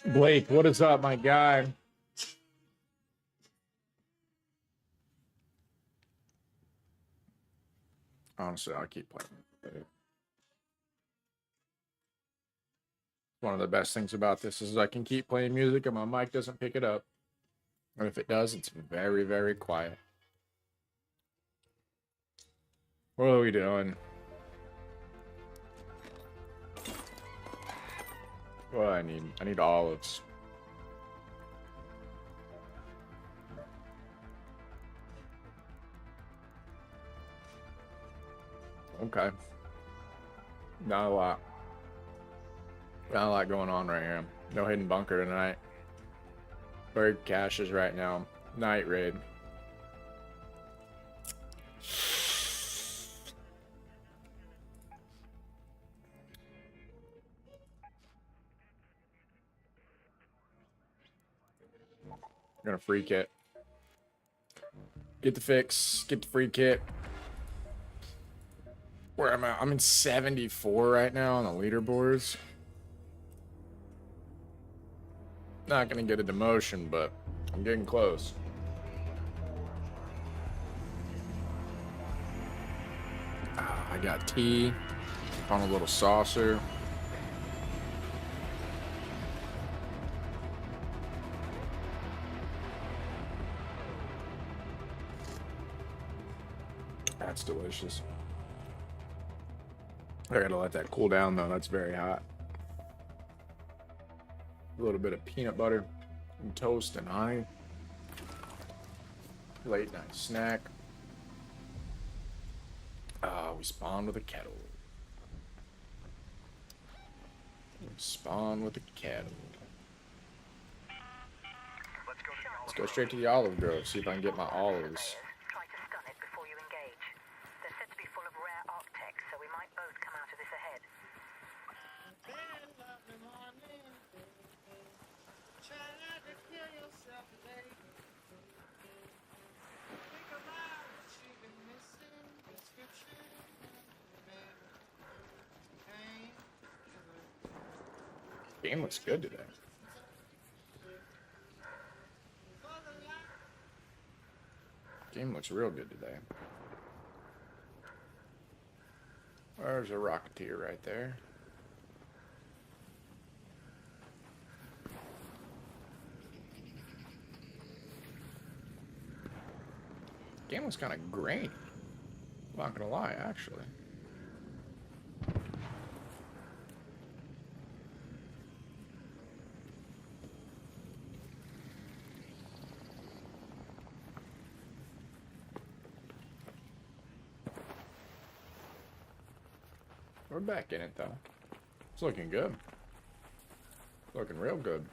Blake, what is up, my guy? Honestly, I'll keep playing. One of the best things about this is I can keep playing music and my mic doesn't pick it up. And if it does, it's very, very quiet. What are we doing? What do I need? I need olives. Okay. Not a lot. Not a lot going on right here. No hidden bunker tonight. Bird caches right now. Night raid. I'm gonna free kit. Get the fix. Get the free kit. Where am I? I'm in 74 right now on the leaderboards. Not gonna get a demotion, but I'm getting close. I got tea on a little saucer. That's delicious. I gotta let that cool down though. That's very hot. A little bit of peanut butter and toast and honey. Late night snack. We spawned with a kettle. We spawned with a kettle. Let's go straight to the olive grove, see if I can get my olives. Try to stun it before you engage. They're said to be full of rare arctics, so we might both come out of this ahead. Game looks good today. Game looks real good today. There's a Rocketeer right there. Game looks kind of grainy. Not gonna lie, actually. We're back in it though. It's looking good. Looking real good.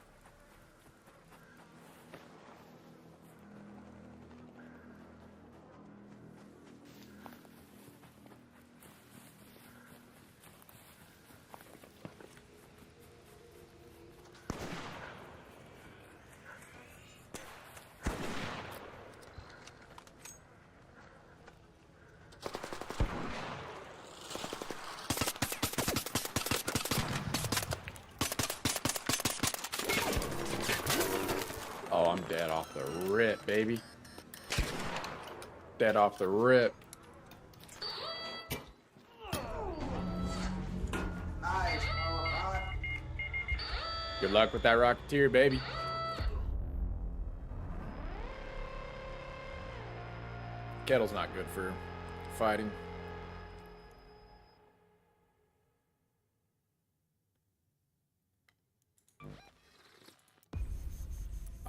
Oh, I'm dead off the rip, baby. Dead off the rip. Good luck with that Rocketeer, baby. Kettle's not good for fighting.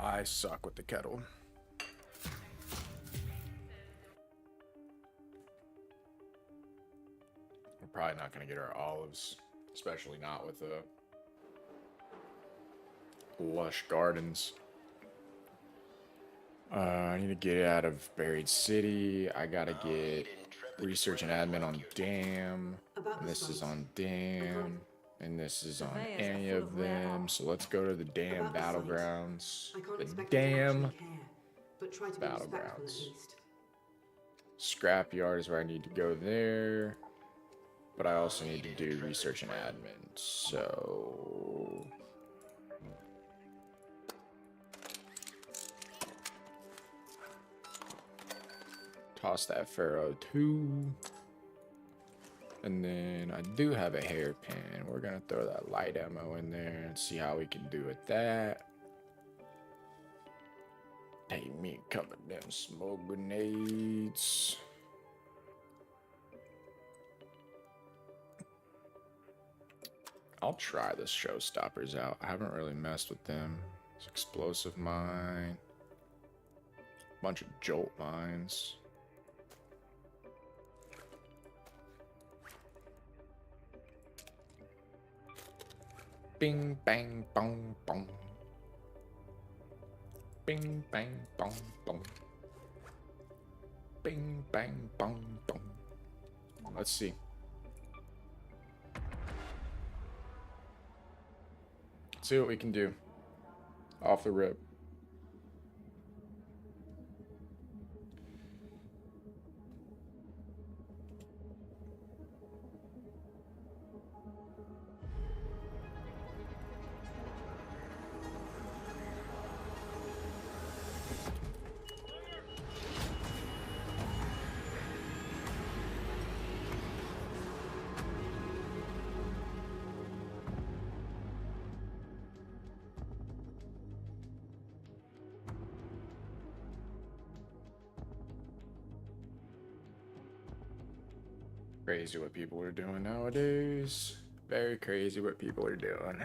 I suck with the kettle. We're probably not going to get our olives, especially not with the lush gardens. I need to get out of Buried City. I gotta get research and admin on Dam. And this is on Dam. And this is on any of them. So let's go to the Dam Battlegrounds. The Dam Battlegrounds. Scrapyard is where I need to go there. But I also need to do research and admin. So... toss that Pharaoh too. And then I do have a hairpin. We're gonna throw that light ammo in there and see how we can do with that. Take me a couple of them smoke grenades. I'll try the showstoppers out. I haven't really messed with them. It's explosive mine. Bunch of jolt mines. Bing, bang, bong, bong. Bing, bang, bong, bong. Bing, bang, bong, bong. Let's see. See what we can do. Off the rip. Crazy what people are doing nowadays. Very crazy what people are doing.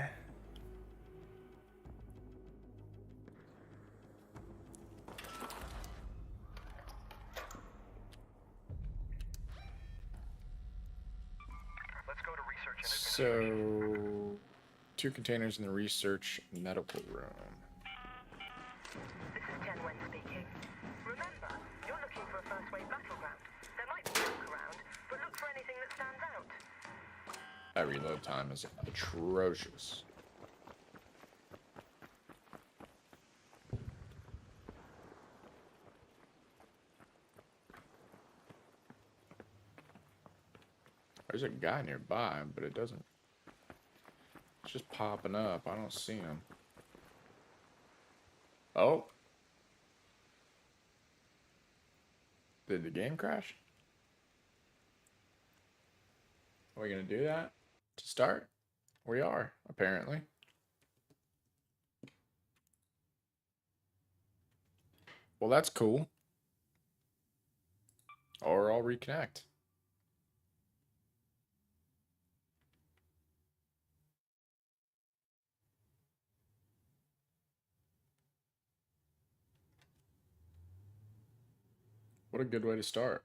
Let's go to research and administration. So, 2 containers in the research medical room. This is Jen Wen speaking. Remember, you're looking for a first wave battleground. There might be junk around, but look for anything that stands out. That reload time is atrocious. There's a guy nearby, but it doesn't. It's just popping up. I don't see him. Oh. Did the game crash? Are we going to do that to start? We are, apparently. Well, that's cool. Or I'll reconnect. What a good way to start.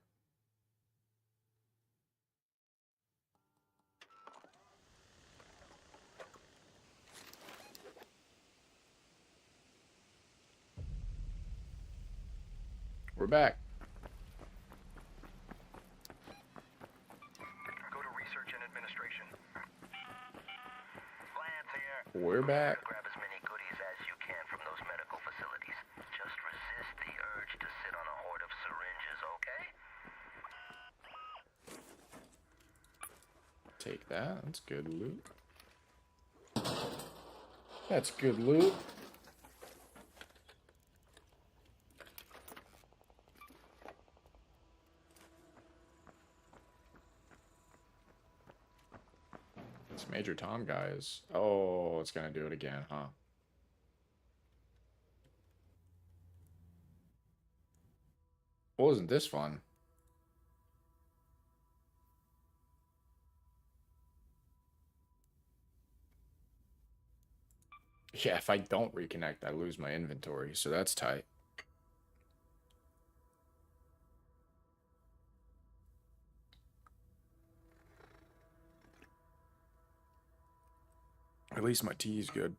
We're back. Go to research and administration. Lance here. We're back. Grab as many goodies as you can from those medical facilities. Just resist the urge to sit on a horde of syringes, okay? Take that. That's good loot. That's good loot. This Major Tom guy is... Oh, it's gonna do it again, huh? Wasn't this fun? Yeah, if I don't reconnect, I lose my inventory, so that's tight. At least my tea is good.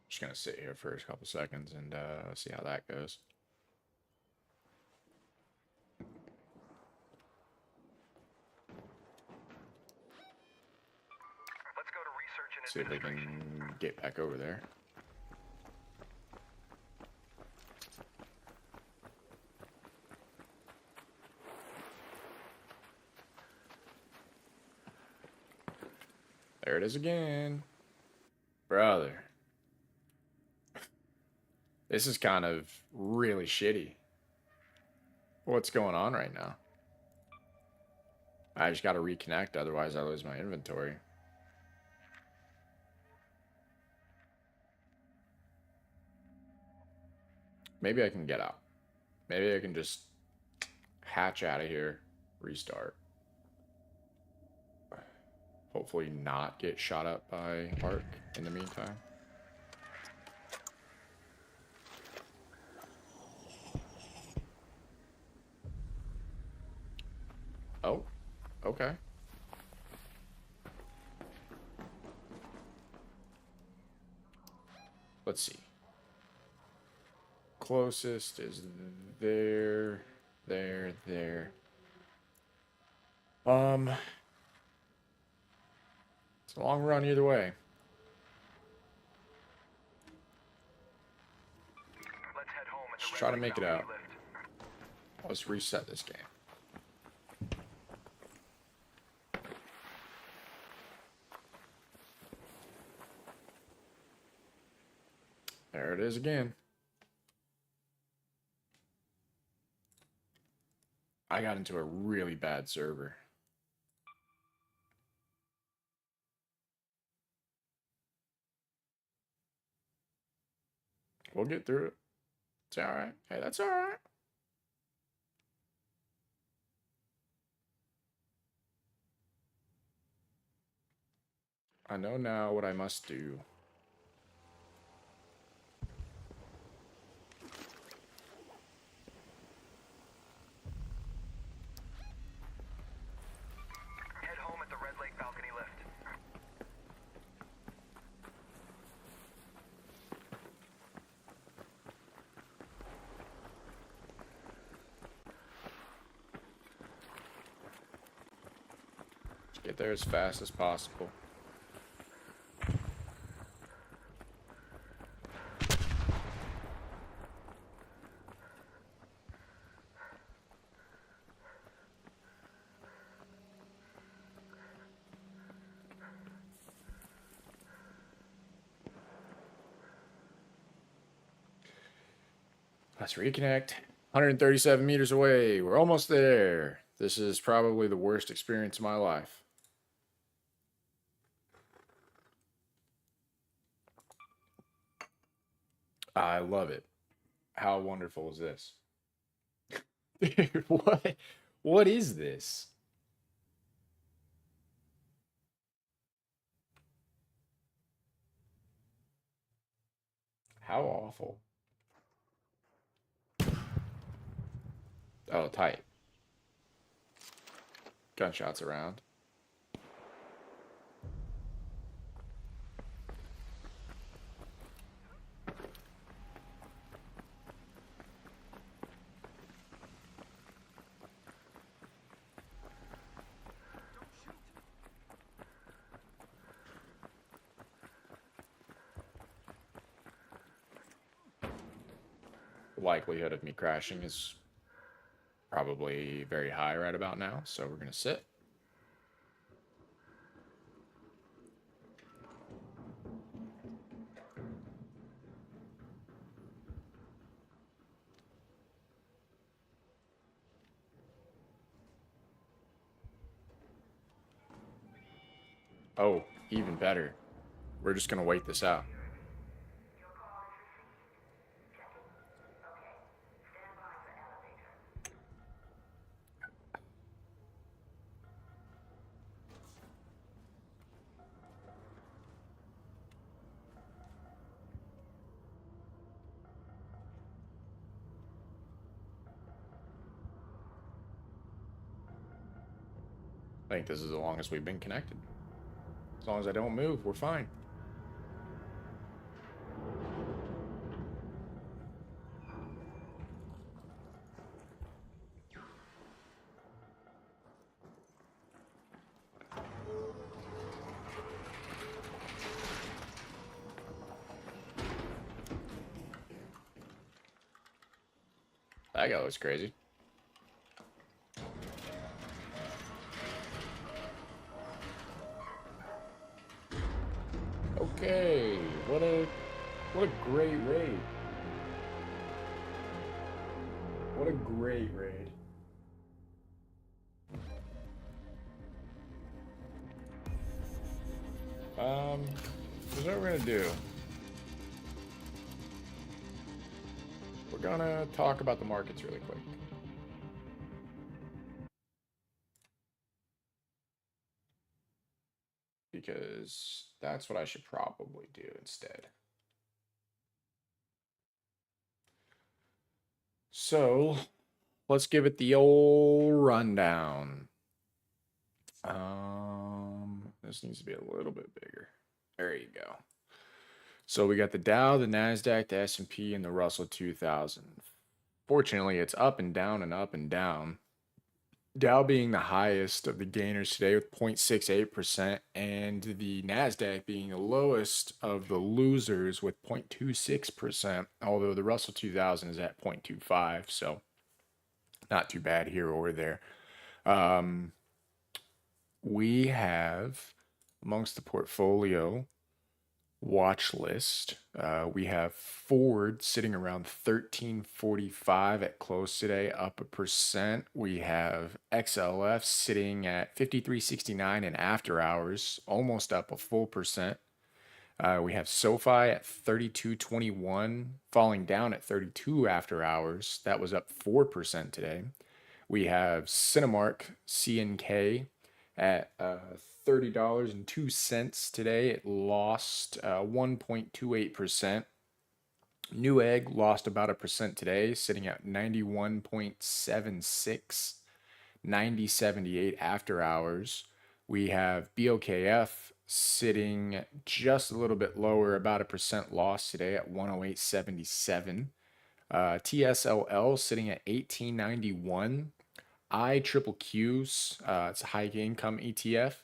Just gonna sit here for a couple seconds and see how that goes. Let's go to research and See if we can get back over there. There it is again. Brother. This is kind of really shitty. What's going on right now? I just gotta reconnect, otherwise I lose my inventory. Maybe I can get out. Maybe I can just hatch out of here, restart. Hopefully not get shot up by Ark in the meantime. Oh, okay. Let's see. Closest is there. It's a long run either way. let's head home at the Let's Red try to Lake make it Balcony out. lift. Let's reset this game. There it is again. I got into a really bad server. We'll get through it. It's alright. Hey, that's alright. I know now what I must do. Head home at the Red Lake Balcony lift. Just get there as fast as possible. Let's reconnect. 137 meters away. We're almost there. This is probably the worst experience of my life. I love it. How wonderful is this? Dude, what? What is this? How awful. Oh, tight. Gunshots around. The likelihood of me crashing is probably very high right about now, so we're gonna sit. Oh, even better. We're just gonna wait this out. I think this is the longest we've been connected. As long as I don't move, we're fine. That guy was crazy. Okay, what a great raid. What a great raid. Here's what we're gonna do. We're gonna talk about the markets really quick. Because that's what I should probably do instead. So, let's give it the old rundown. This needs to be a little bit bigger. There you go. So we got the Dow, the Nasdaq, the S&P, and the Russell 2000. Fortunately, it's up and down and up and down. Dow being the highest of the gainers today with 0.68%, and the Nasdaq being the lowest of the losers with 0.26%, although the Russell 2000 is at 0.25, so not too bad here or there. We have amongst the portfolio watch list, we have Ford sitting around 1345 at close today, up 1%. We have XLF sitting at 5369 in after hours, almost up a full percent. We have SoFi at 3221, falling down at 32 after hours. That was up 4% today. We have Cinemark CNK at $30.02 today. It lost 1.28%. Newegg lost about 1% today, sitting at 91.76, 90.78 after hours. We have BOKF sitting just a little bit lower, about 1% loss today at 108.77. TSLL sitting at 18.91. IQQQ's, it's a high income ETF.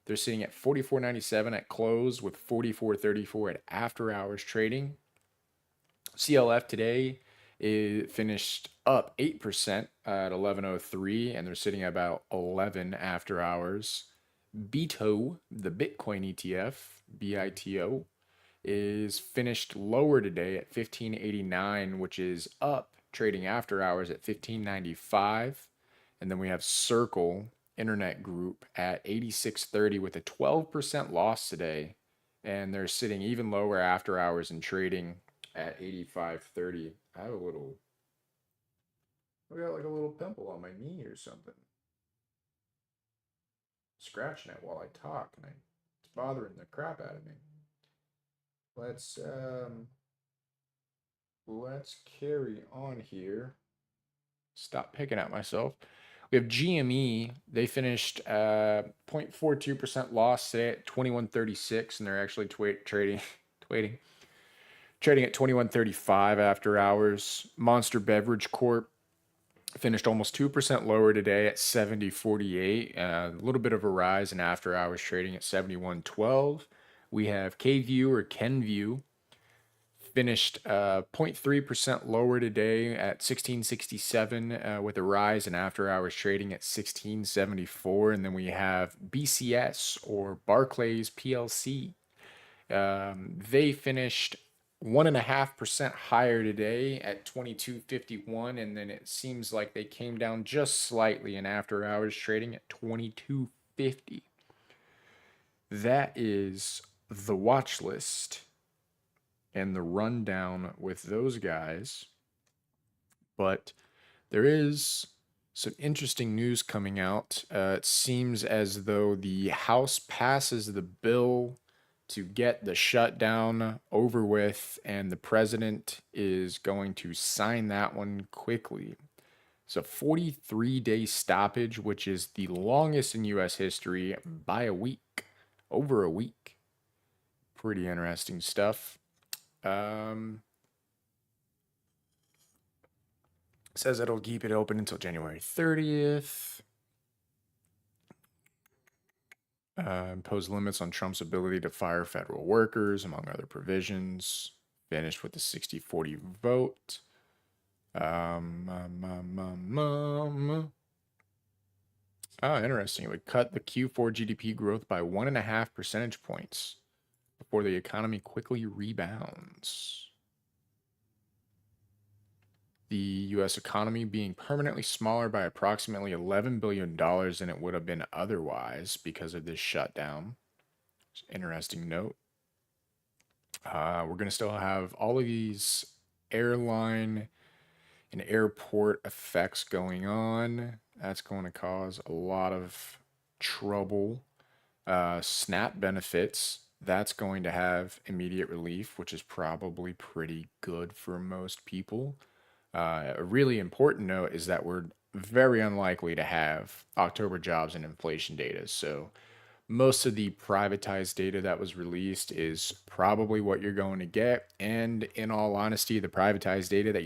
They're sitting at 44.97 at close with 44.34 at after hours trading. CLF today finished up 8% at 11.03, and they're sitting at about 11 after hours. BITO, the Bitcoin ETF, BITO, is finished lower today at 15.89, which is up trading after hours at 15.95. And then we have Circle Internet Group at 86.30 with a 12% loss today. And they're sitting even lower after hours and trading at 85.30. I got like a little pimple on my knee or something. Scratching it while I talk, and it's bothering the crap out of me. Let's carry on here. Stop picking at myself. We have GME. They finished 0.42% loss today at 21.36, and they're actually trading at 21.35 after hours. Monster Beverage Corp finished almost 2% lower today at 70.48. A little bit of a rise in after hours trading at 71.12. We have KView or KenView finished 0.3% lower today at 16.67 with a rise in after hours trading at 16.74. And then we have BCS or Barclays PLC. They finished 1.5% higher today at 22.51, and then it seems like they came down just slightly in after hours trading at 22.50. that is the watch list and the rundown with those guys. But there is some interesting news coming out. It seems as though the House passes the bill to get the shutdown over with, and the president is going to sign that one quickly. It's a 43-day stoppage, which is the longest in U.S. history by a week, over a week. Pretty interesting stuff. Says it'll keep it open until January 30th. Impose limits on Trump's ability to fire federal workers, among other provisions. Finished with the 60-40 vote. Interesting. It would cut the Q4 GDP growth by 1.5 percentage points before the economy quickly rebounds. The U.S. economy being permanently smaller by approximately $11 billion than it would have been otherwise because of this shutdown. Interesting note. We're going to still have all of these airline and airport effects going on. That's going to cause a lot of trouble. SNAP benefits, that's going to have immediate relief, which is probably pretty good for most people. A really important note is that we're very unlikely to have October jobs and inflation data. So most of the privatized data that was released is probably what you're going to get. And in all honesty, the privatized data that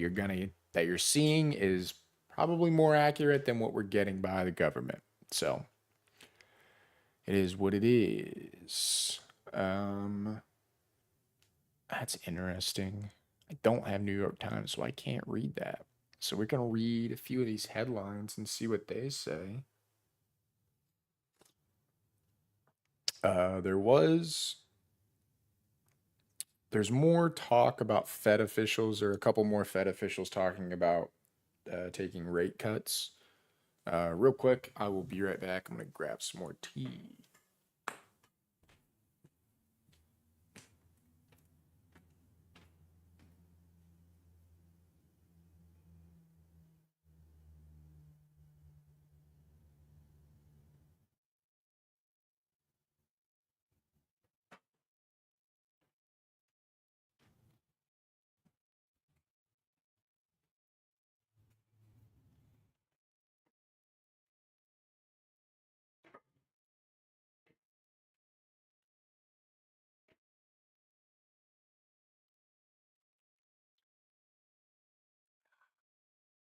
you're seeing is probably more accurate than what we're getting by the government. So it is what it is. That's interesting. I don't have New York Times, so I can't read that. So we're going to read a few of these headlines and see what they say. There's more talk about Fed officials, or a couple more Fed officials talking about taking rate cuts. Real quick, I will be right back. I'm going to grab some more tea.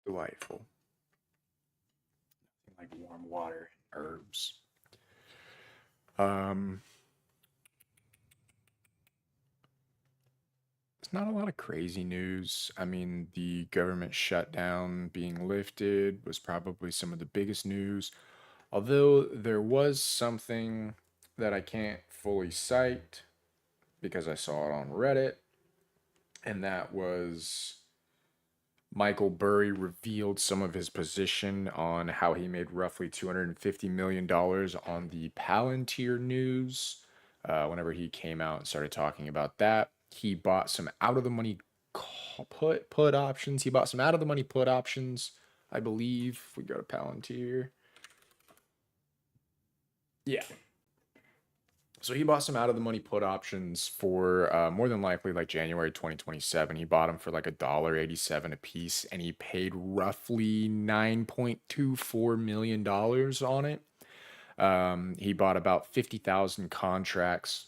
Delightful. Like warm water, herbs. It's not a lot of crazy news. I mean, the government shutdown being lifted was probably some of the biggest news. Although there was something that I can't fully cite because I saw it on Reddit, and that was Michael Burry revealed some of his position on how he made roughly $250 million on the Palantir news. Whenever he came out and started talking about that, he bought some out of the money put options. He bought some out of the money put options, I believe. If we go to Palantir. Yeah. So he bought some out of the money put options for more than likely like January 2027. He bought them for like $1.87 a piece, and he paid roughly $9.24 million on it. He bought about 50,000 contracts,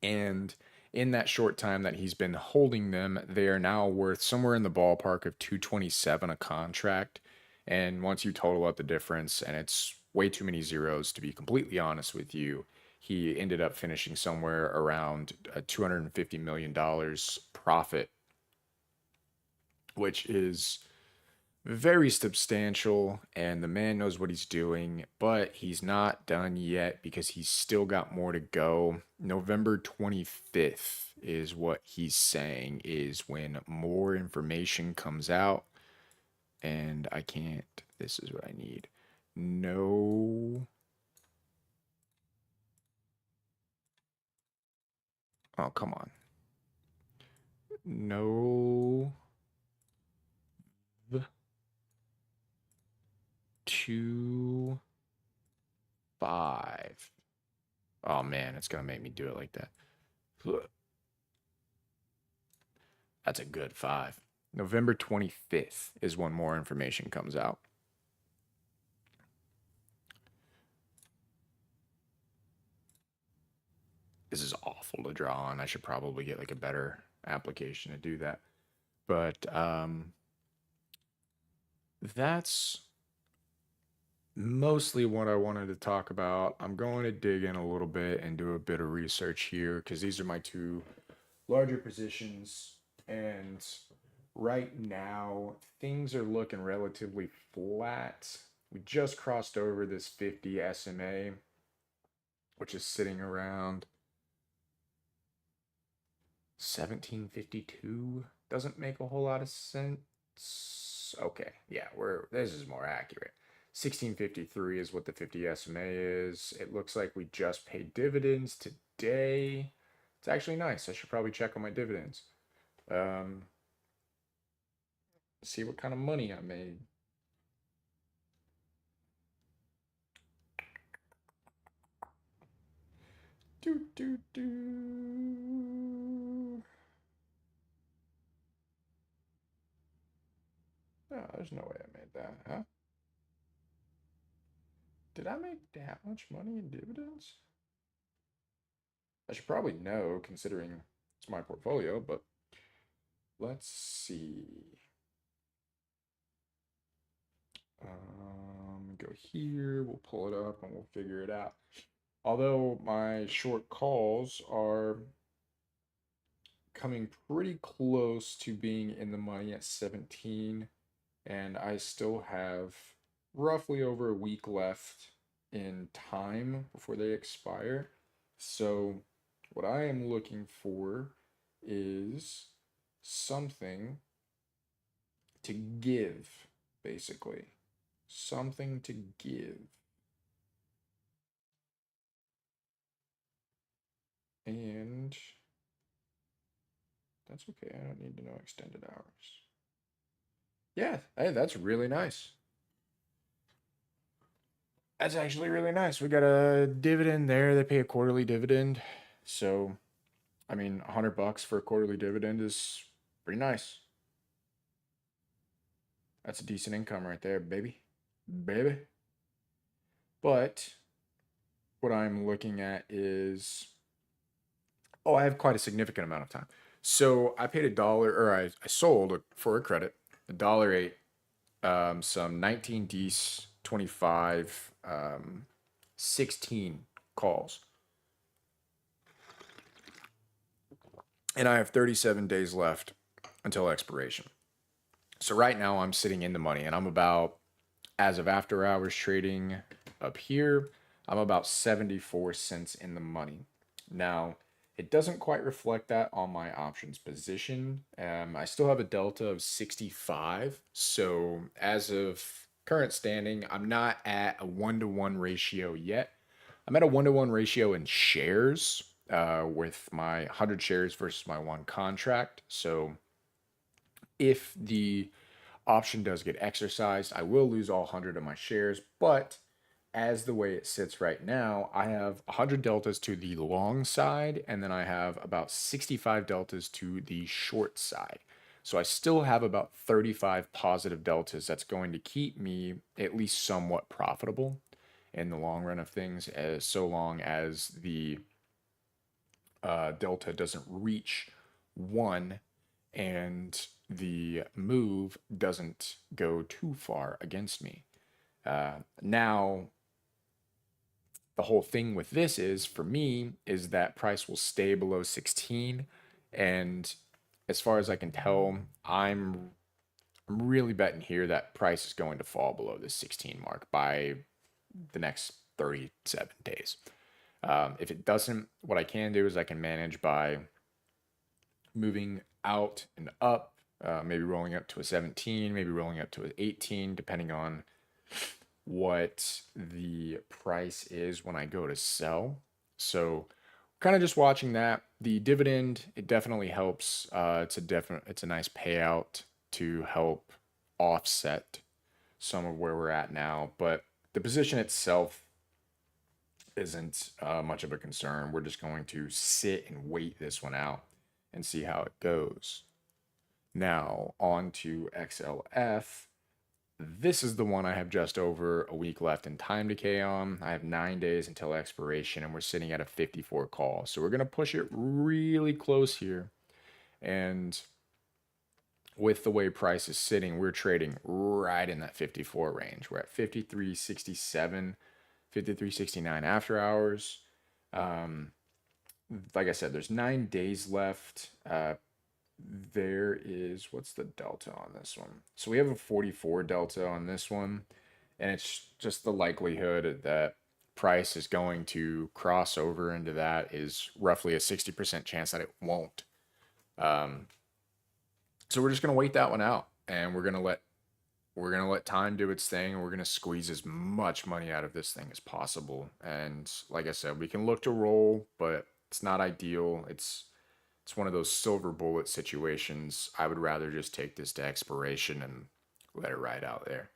and in that short time that he's been holding them, they are now worth somewhere in the ballpark of 227 a contract. And once you total up the difference, and it's way too many zeros to be completely honest with you, he ended up finishing somewhere around $250 million profit, which is very substantial, and the man knows what he's doing, but he's not done yet because he's still got more to go. November 25th is what he's saying is when more information comes out, and I can't, this is what I need. No. Oh, come on. No. 2, 5. Oh man, it's gonna make me do it like that. That's a good 5. November 25th is when more information comes out. This is awful to draw on. I should probably get like a better application to do that. But that's mostly what I wanted to talk about. I'm going to dig in a little bit and do a bit of research here because these are my two larger positions. And right now, things are looking relatively flat. We just crossed over this 50 SMA, which is sitting around 1752. Doesn't make a whole lot of sense. Okay, yeah, this is more accurate. 1653 is what the 50 SMA is. It looks like we just paid dividends today. It's actually nice. I should probably check on my dividends. See what kind of money I made. No, there's no way I made that, huh? Did I make that much money in dividends? I should probably know, considering it's my portfolio, but let's see. Go here, we'll pull it up and we'll figure it out. Although my short calls are coming pretty close to being in the money at 17, and I still have roughly over a week left in time before they expire. So what I am looking for is something to give, basically. Something to give. And that's okay. I don't need to know extended hours. Yeah, hey, that's really nice. That's actually really nice. We got a dividend there. They pay a quarterly dividend. So, I mean, $100 for a quarterly dividend is pretty nice. That's a decent income right there, baby. Baby. But what I'm looking at is, oh, I have quite a significant amount of time. So I paid I sold for a credit, $1.08, some 19 Ds 25, 16 calls. And I have 37 days left until expiration. So right now I'm sitting in the money, and I'm about, as of after hours trading up here, I'm about 74 cents in the money. Now, it doesn't quite reflect that on my options position. I still have a delta of 65. So as of current standing, I'm not at a 1-to-1 ratio yet. I'm at a 1-to-1 ratio in shares with my 100 shares versus my one contract. So if the option does get exercised, I will lose all 100 of my shares, but as the way it sits right now, I have 100 deltas to the long side, and then I have about 65 deltas to the short side. So I still have about 35 positive deltas that's going to keep me at least somewhat profitable in the long run of things, as so long as the delta doesn't reach 1 and the move doesn't go too far against me. Now, the whole thing with this is, for me, is that price will stay below 16. And as far as I can tell, I'm really betting here that price is going to fall below this 16 mark by the next 37 days. If it doesn't, what I can do is I can manage by moving out and up, maybe rolling up to a 17, maybe rolling up to an 18, depending on what the price is when I go to sell. So kind of just watching that. The dividend, it definitely helps. It's a nice payout to help offset some of where we're at now, but the position itself isn't much of a concern. We're just going to sit and wait this one out and see how it goes. Now, on to XLF. This is the one I have just over a week left in time decay on. I have 9 days until expiration, and we're sitting at a 54 call. So we're going to push it really close here. And with the way price is sitting, we're trading right in that 54 range. We're at 53.67, 53.69 after hours. Like I said, there's 9 days left. There is, what's the delta on this one? So we have a 44 delta on this one, and it's just the likelihood that price is going to cross over into that is roughly a 60% chance that it won't. So we're just gonna wait that one out, and we're gonna let time do its thing, and we're gonna squeeze as much money out of this thing as possible. And like I said, we can look to roll, but it's not ideal. It's one of those silver bullet situations. I would rather just take this to expiration and let it ride out there.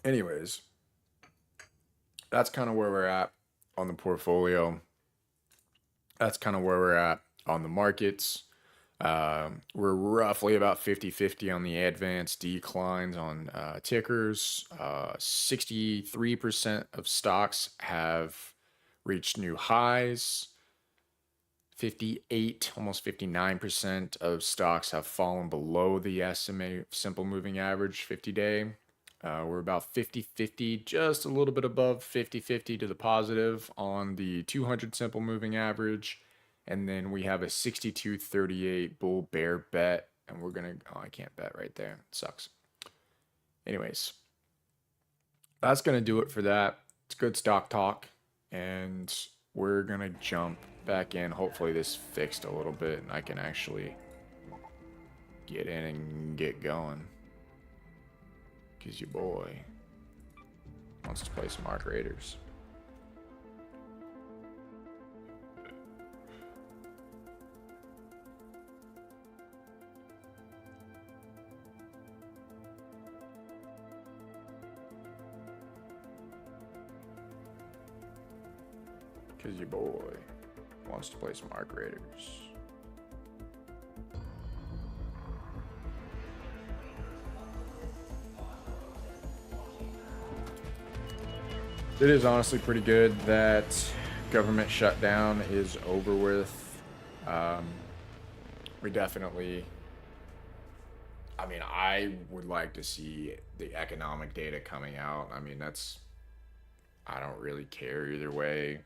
Anyways, that's kind of where we're at on the portfolio. That's kind of where we're at on the markets. We're roughly about 50-50 on the advanced declines on tickers. 63% of stocks have reached new highs. 58, almost 59% of stocks have fallen below the SMA simple moving average 50-day. We're about 50-50, just a little bit above 50-50 to the positive on the 200 simple moving average. And then we have a 62-38 bull bear bet. And we're going to, oh, I can't bet right there. It sucks. Anyways, that's going to do it for that. It's good stock talk. And we're going to jump back in. Hopefully this fixed a little bit and I can actually get in and get going. Because your boy wants to play some Arc Raiders. Because your boy wants to play some Arc Raiders. It is honestly pretty good that government shutdown is over with. We definitely, I mean, I would like to see the economic data coming out. I mean, I don't really care either way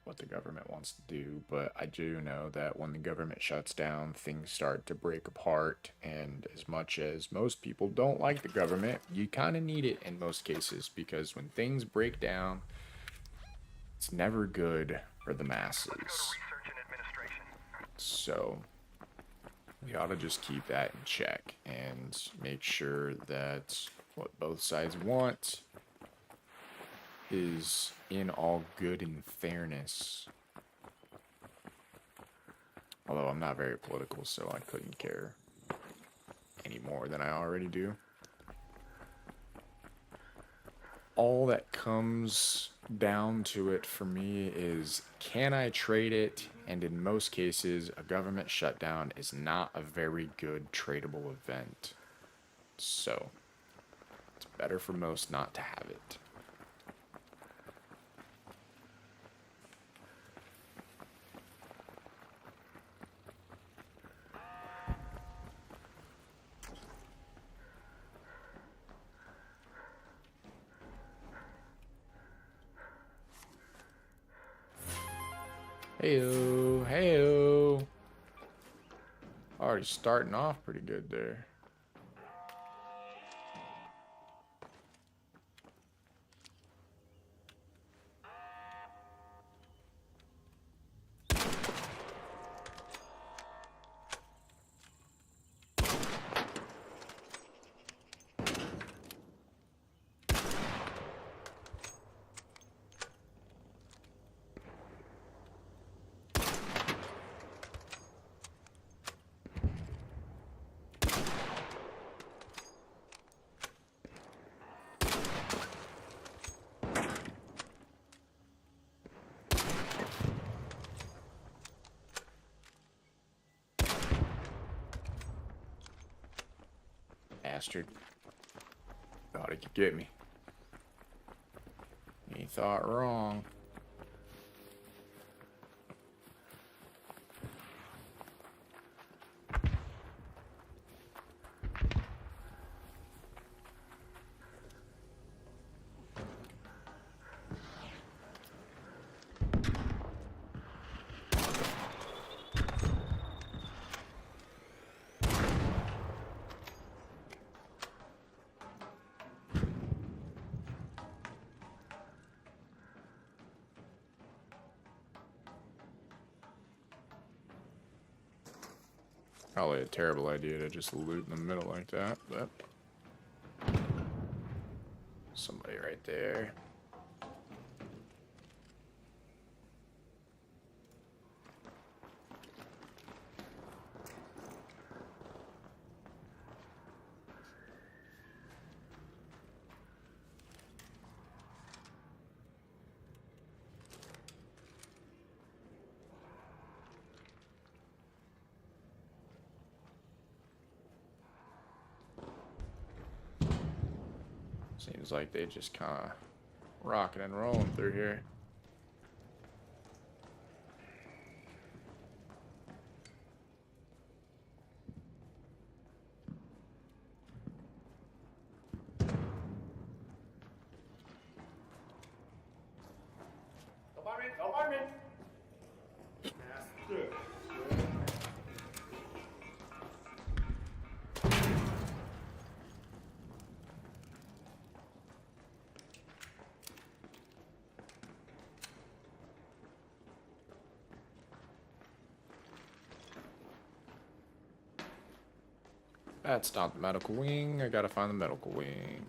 what the government wants to do, but I do know that when the government shuts down, things start to break apart, and as much as most people don't like the government, you kind of need it in most cases, because when things break down, it's never good for the masses. So we ought to just keep that in check and make sure that what both sides want is in all good and fairness. Although I'm not very political, so I couldn't care any more than I already do. All that comes down to it for me is, can I trade it? And in most cases, a government shutdown is not a very good tradable event. So it's better for most not to have it. Heyo, heyo. Already starting off pretty good there. bastard. Thought he could get me. He thought wrong. Probably a terrible idea to just loot in the middle like that, but somebody right there. Seems like they just kind of rocking and rolling through here. That's not the medical wing. I gotta find the medical wing.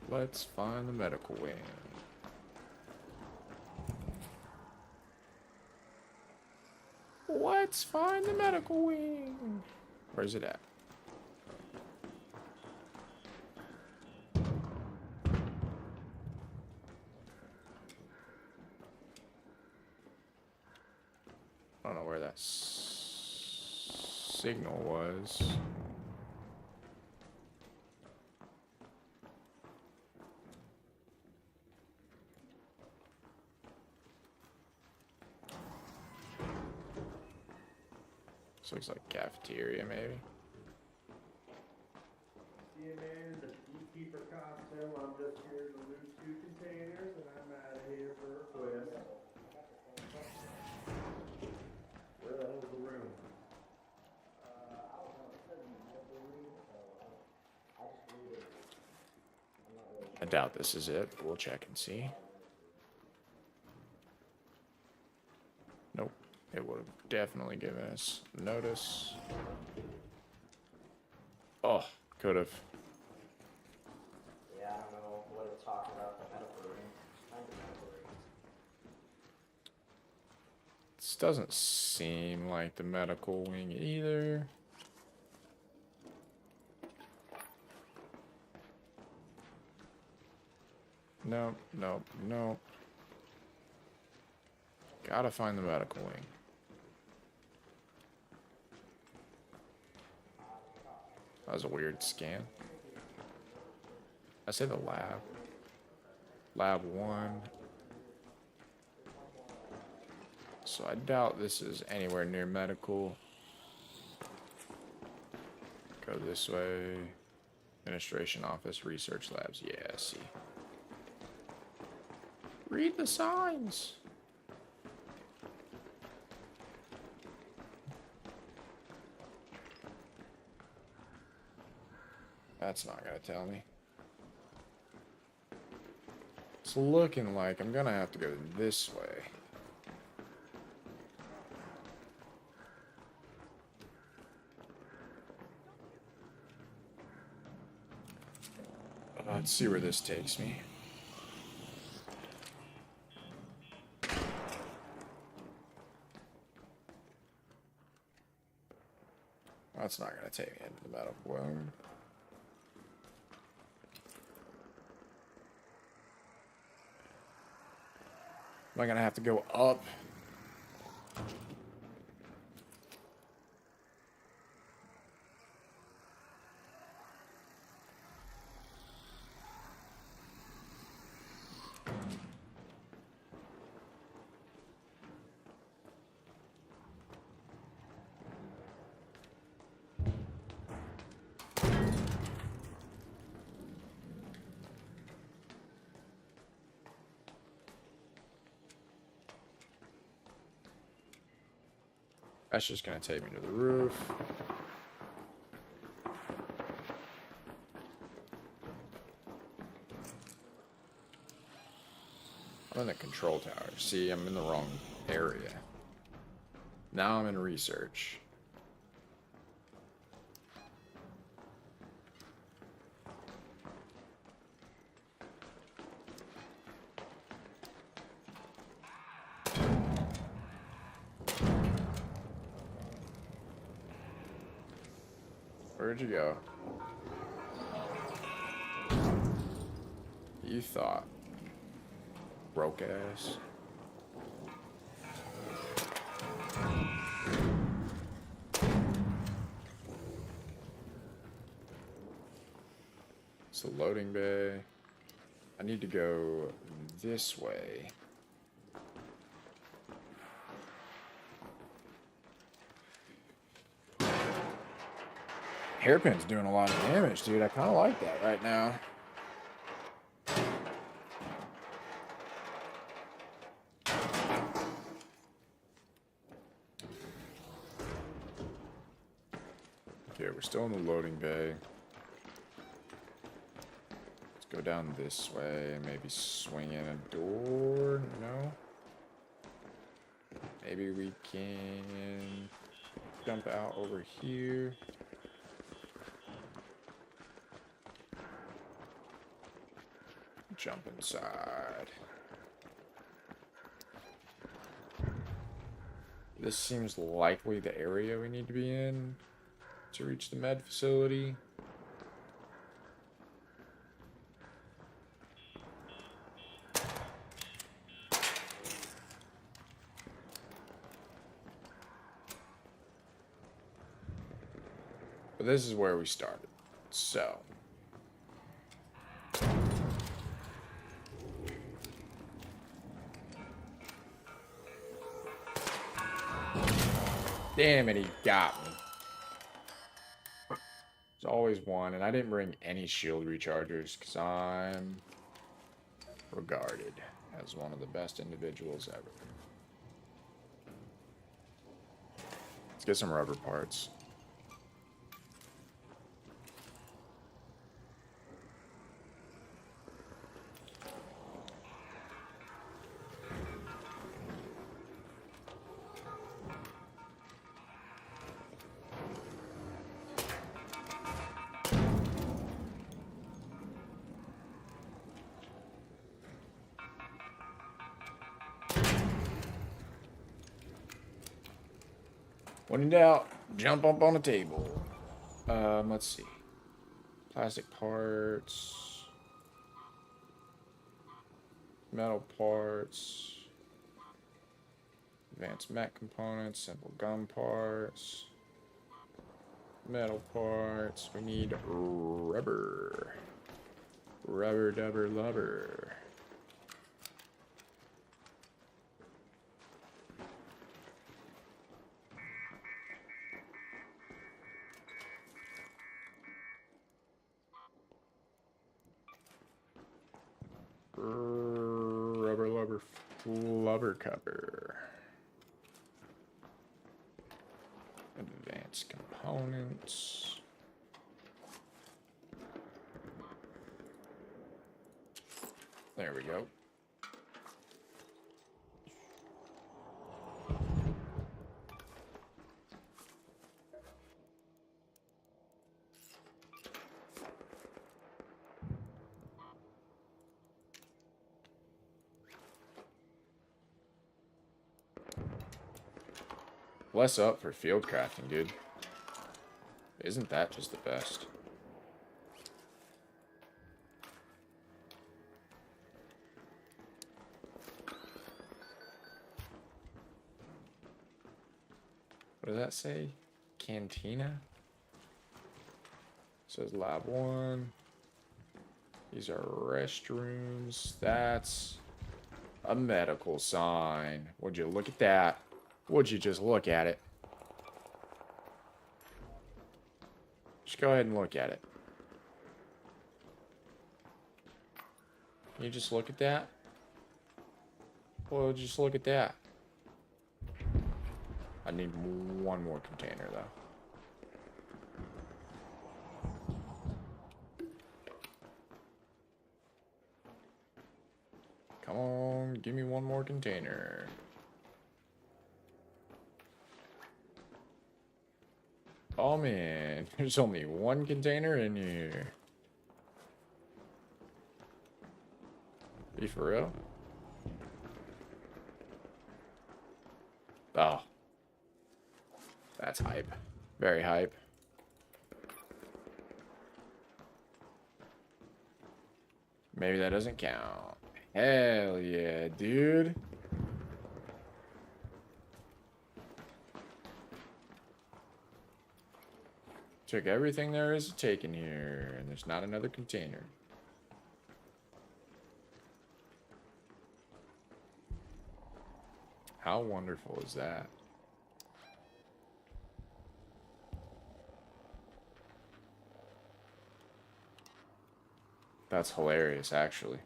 Let's find the medical wing. Let's find the medical wing. Where's it at? I don't know where that signal was. This looks like cafeteria, maybe. CNN is a beekeeper costume. I'm just here to loot 2 containers and I'm out of here for a quest. Where the hell's the room? I doubt this is it, but we'll check and see. Nope. It would have definitely given us notice. Oh, could have. Yeah, I don't know what it's talking about, the medical ring. Find the medical ring. This doesn't seem like the medical wing either. Nope, nope, nope. Gotta find the medical wing. That was a weird scan. I say the lab. Lab 1. So I doubt this is anywhere near medical. Go this way. Administration office, research labs. Yeah, I see. Read the signs. That's not gonna tell me. It's looking like I'm gonna have to go this way. Let's see where this takes me. That's not gonna take me into the metal bloom. Am I gonna have to go up? That's just gonna take me to the roof. I'm in the control tower. See, I'm in the wrong area. Now I'm in research. Where'd you go? You thought. Broke ass. It's the loading bay. I need to go this way. Hairpin's doing a lot of damage, dude. I kind of like that right now. Okay, we're still in the loading bay. Let's go down this way and maybe swing in a door. No? Maybe we can jump out over here. Jump inside. This seems likely the area we need to be in to reach the med facility. But this is where we started. So. Damn it, he got me. There's always one, and I didn't bring any shield rechargers because I'm regarded as one of the best individuals ever. Let's get some rubber parts. When in doubt, jump up on a table. Let's see. Plastic parts. Metal parts. Advanced mech components. Simple gun parts. Metal parts. We need rubber. Rubber, dubber, lubber. Rubber, flubber cover. Advanced components. There we go. Less up for field crafting, dude. Isn't that just the best? What does that say? Cantina? Says lab 1. These are restrooms. That's a medical sign. Would you look at that? Would you just look at it? Just go ahead and look at it. Can you just look at that? Well, just look at that. I need one more container, though. Come on, give me one more container. Oh man, there's only one container in here. Be for real? Oh. That's hype. Very hype. Maybe that doesn't count. Hell yeah, dude. Took everything there is to take in here, and there's not another container. How wonderful is that? That's hilarious, actually.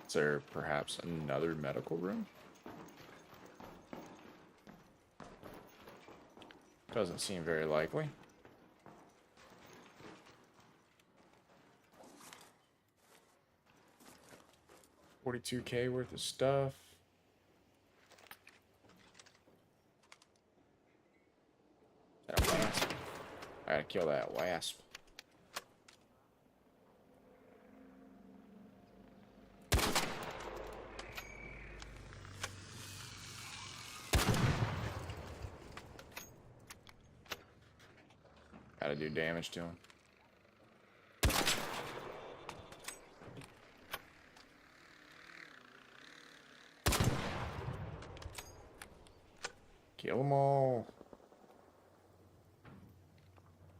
Is there perhaps another medical room? Doesn't seem very likely. $42K worth of stuff. That wasp. I gotta kill that wasp. Gotta do damage to him. Kill them all.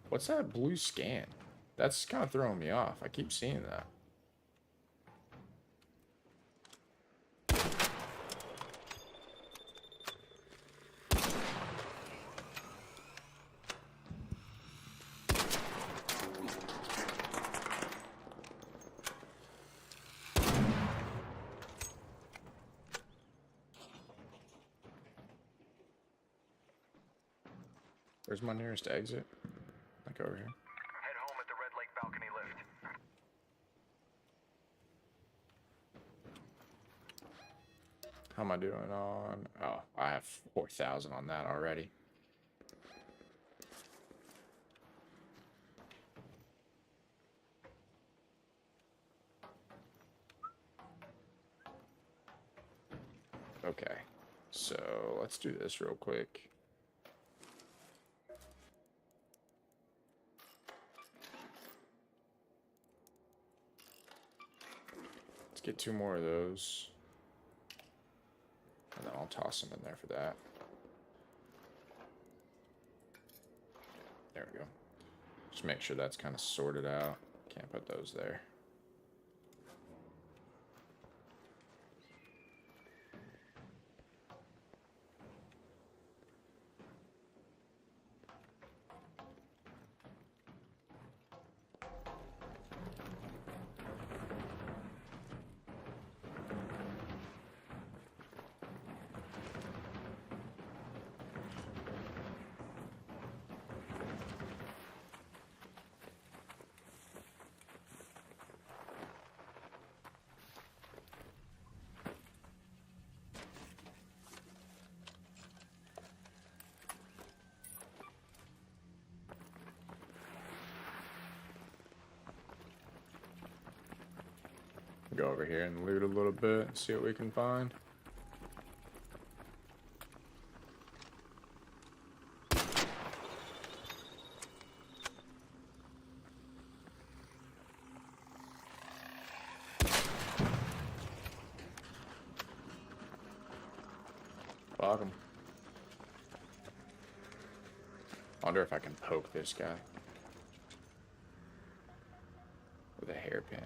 What's that blue scan? That's kind of throwing me off. I keep seeing that. Where's my nearest exit? Like over here. Head home at the Red Lake balcony lift. How am I doing on... Oh, I have 4,000 on that already. Okay, so let's do this real quick. Let's get 2 more of those. And then I'll toss them in there for that. There we go. Just make sure that's kind of sorted out. Can't put those there. go over here and loot a little bit and see what we can find. Welcome. Wonder if I can poke this guy with a hairpin.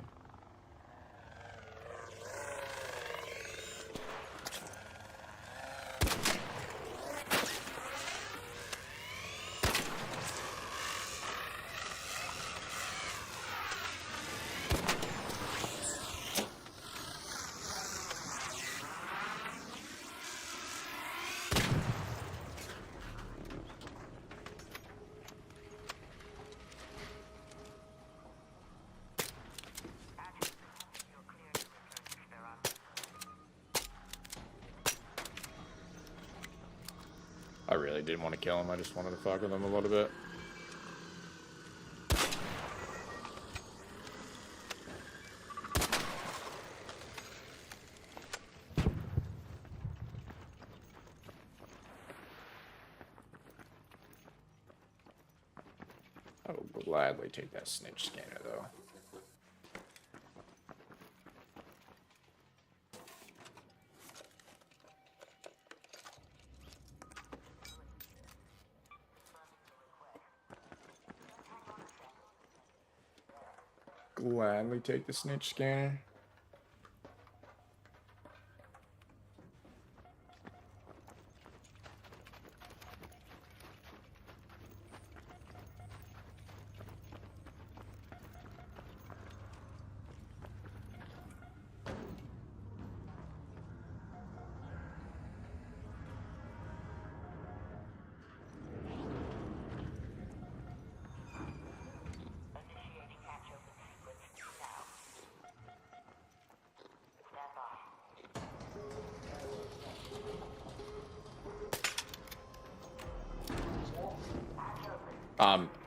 I really didn't want to kill him, I just wanted to fuck with him a little bit. I will gladly take that snitch scanner though. Gladly take the snitch scanner.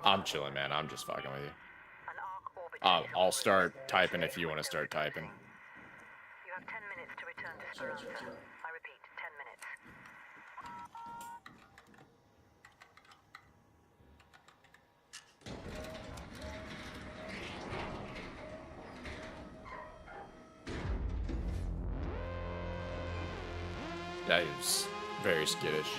I'm chilling, man. I'm just fucking with you. An arc orbiter. I'll start typing if you want to start typing. You have 10 minutes to return to Speranza. I repeat, 10 minutes. That is very skittish.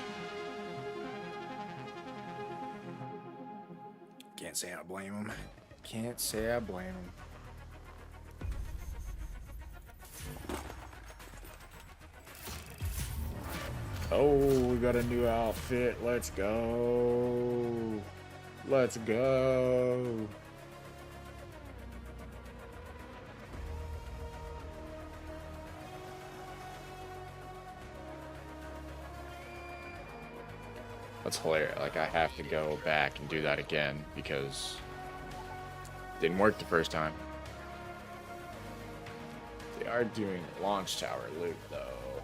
Can't say I blame him. Can't say I blame him. Oh, we got a new outfit. Let's go. Let's go. That's hilarious. Like, I have to go back and do that again because it didn't work the first time. They are doing launch tower loot, though.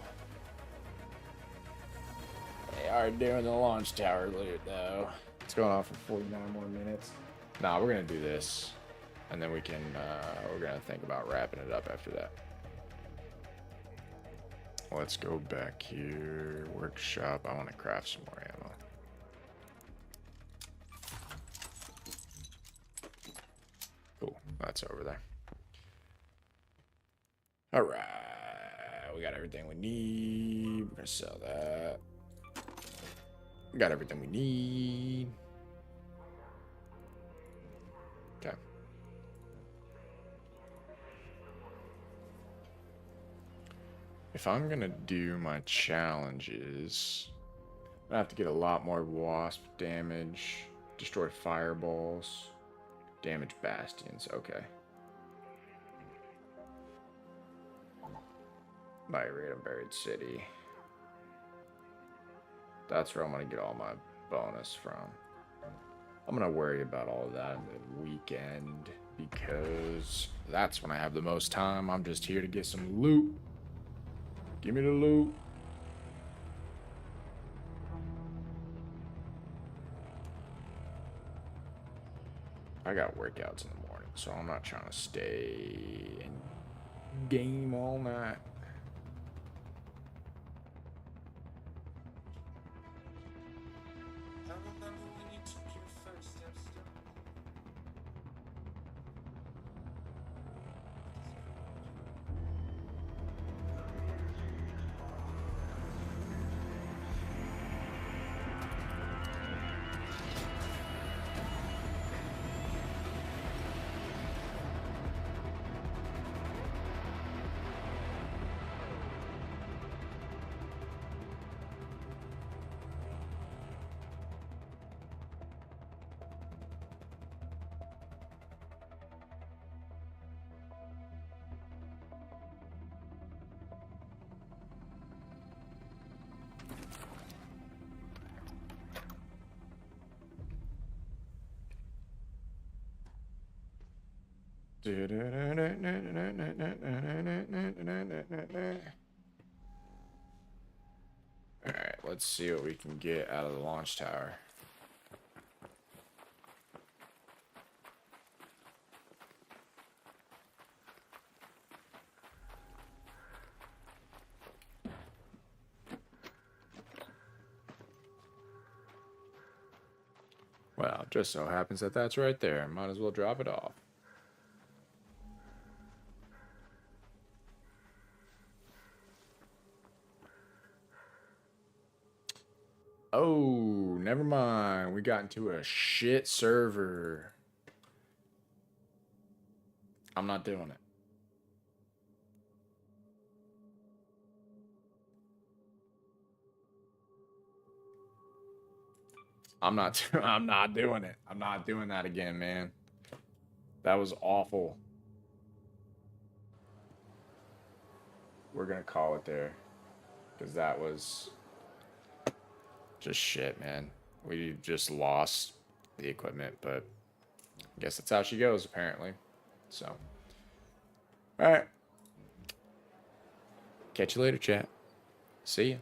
They are doing the launch tower loot, though. It's going on for 49 more minutes. Nah, we're gonna do this, and then we can, we're gonna think about wrapping it up after that. Let's go back here. Workshop. I want to craft some more ammo. Cool. That's over there. Alright. We got everything we need. We're going to sell that. We got everything we need. Okay. If I'm going to do my challenges, I'm going to have to get a lot more wasp damage, destroy fireballs, damage bastions. Okay. Buy rate of Buried City. That's where I'm going to get all my bonus from. I'm going to worry about all of that in the weekend because that's when I have the most time. I'm just here to get some loot. Give me the loot. I got workouts in the morning, so I'm not trying to stay and Game all night. I remember when you took your first steps down. Alright, let's see what we can get out of the launch tower. Well, just so happens that that's right there. Might as well drop it off. Oh, never mind. We got into a shit server. I'm not doing it. I'm not doing it. I'm not doing that again, man. That was awful. We're gonna call it there. Because that was just shit, man. We just lost the equipment, but I guess that's how she goes, apparently. So, alright. Catch you later, chat. See ya.